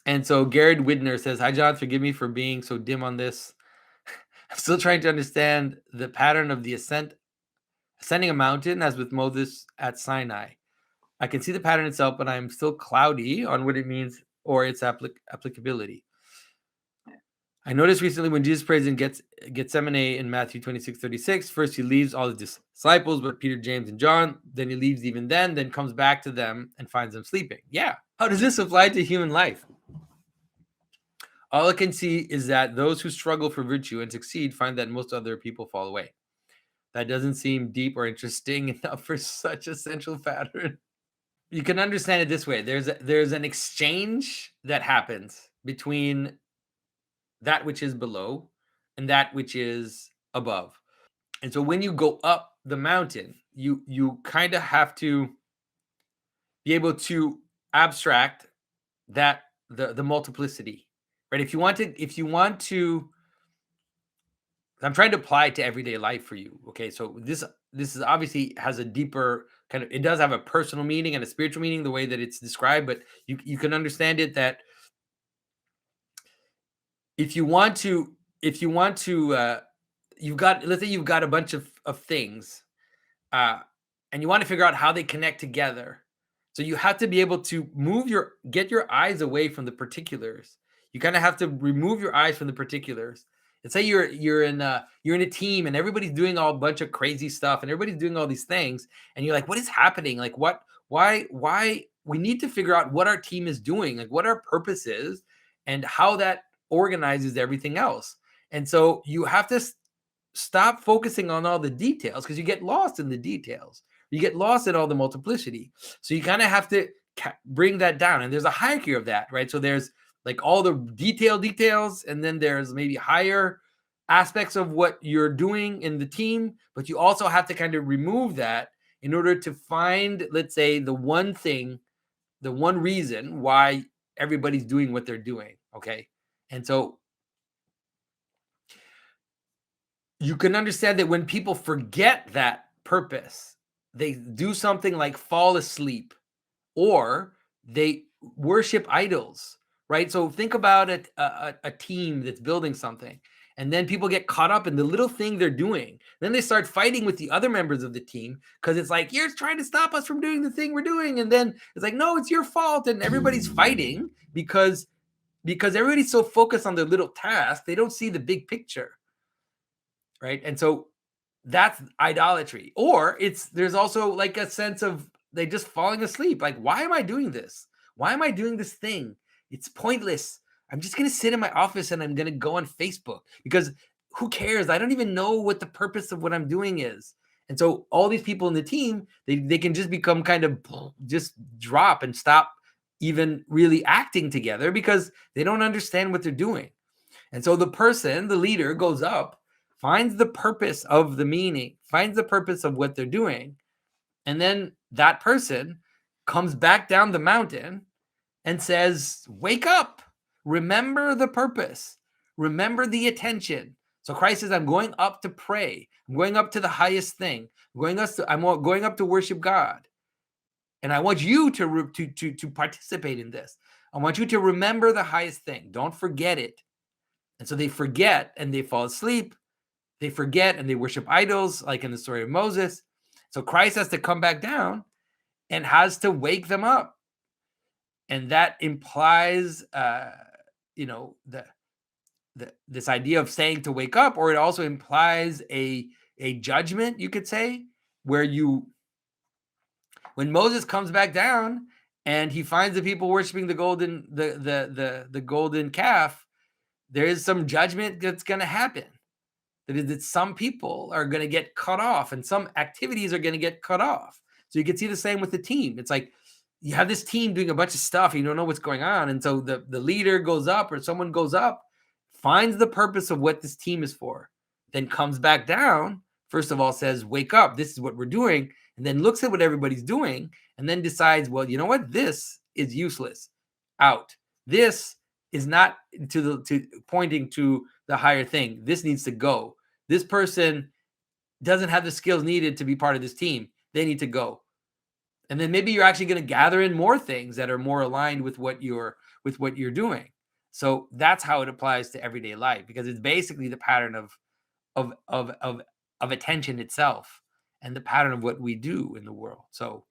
And so Garrett Widner says, "Hi, John. Forgive me for being so dim on this. I'm still trying to understand the pattern of the ascending a mountain, as with Moses at Sinai. I can see the pattern itself, but I'm still cloudy on what it means or its applicability. I noticed recently when Jesus prays in Gethsemane in Matthew 26:36, first he leaves all his disciples, but Peter, James, and John. Then he leaves even then comes back to them and finds them sleeping. Yeah. How does this apply to human life? All I can see is that those who struggle for virtue and succeed find that most other people fall away. That doesn't seem deep or interesting enough for such a central pattern. You can understand it this way. There's an exchange that happens between that which is below and that which is above. And so when you go up the mountain, you kind of have to be able to abstract that the multiplicity, right? If you want to, I'm trying to apply it to everyday life for you. Okay, so this is obviously has a deeper kind of, it does have a personal meaning and a spiritual meaning the way that it's described, but you can understand it that if you want to you've got, let's say you've got a bunch of things, uh and you want to figure out how they connect together. So you have to be able to get your eyes away from the particulars. You kind of have to remove your eyes from the particulars. And say you're in a team and everybody's doing all a bunch of crazy stuff and everybody's doing all these things, and you're like, what is happening? Like, why we need to figure out what our team is doing, like what our purpose is and how that organizes everything else. And so you have to stop focusing on all the details, because you get lost in the details. You get lost in all the multiplicity. So you kind of have to bring that down. And there's a hierarchy of that, right? So there's like all the details, and then there's maybe higher aspects of what you're doing in the team, but you also have to kind of remove that in order to find, let's say, the one thing, the one reason why everybody's doing what they're doing. Okay. And so you can understand that when people forget that purpose, they do something like fall asleep or they worship idols, right? So think about a team that's building something, and then people get caught up in the little thing they're doing. Then they start fighting with the other members of the team because it's like, you're trying to stop us from doing the thing we're doing. And then it's like, no, it's your fault. And everybody's fighting because everybody's so focused on their little task, they don't see the big picture. Right. And so that's idolatry. Or there's also like a sense of they just falling asleep. Like, why am I doing this? Why am I doing this thing? It's pointless. I'm just going to sit in my office and I'm going to go on Facebook because who cares? I don't even know what the purpose of what I'm doing is. And so all these people in the team, they can just become kind of just drop and stop even really acting together because they don't understand what they're doing. And so the leader goes up, finds the purpose of the meaning, finds the purpose of what they're doing, and then that person comes back down the mountain and says, wake up, remember the purpose, remember the attention. So Christ says, I'm going up to pray. I'm going up to the highest thing. I'm going up to worship God. And I want you to participate in this. I want you to remember the highest thing. Don't forget it. And so they forget and they fall asleep. They forget and they worship idols, like in the story of Moses. So Christ has to come back down and has to wake them up. And that implies, this idea of saying to wake up, or it also implies a judgment, you could say, where when Moses comes back down and he finds the people worshiping the golden calf, there is some judgment that's going to happen. That is that some people are going to get cut off and some activities are going to get cut off. So you can see the same with the team. It's like you have this team doing a bunch of stuff. You don't know what's going on. And so the leader goes up or someone goes up, finds the purpose of what this team is for, then comes back down. First of all, says, wake up. This is what we're doing. And then looks at what everybody's doing and then decides, well, you know what? This is useless. Out. This is not to pointing to the higher thing. This needs to go. This person doesn't have the skills needed to be part of this team. They need to go. And then maybe you're actually going to gather in more things that are more aligned with what you're with what you're doing. So that's how it applies to everyday life, because it's basically the pattern of of of of attention itself and the pattern of what we do in the world. So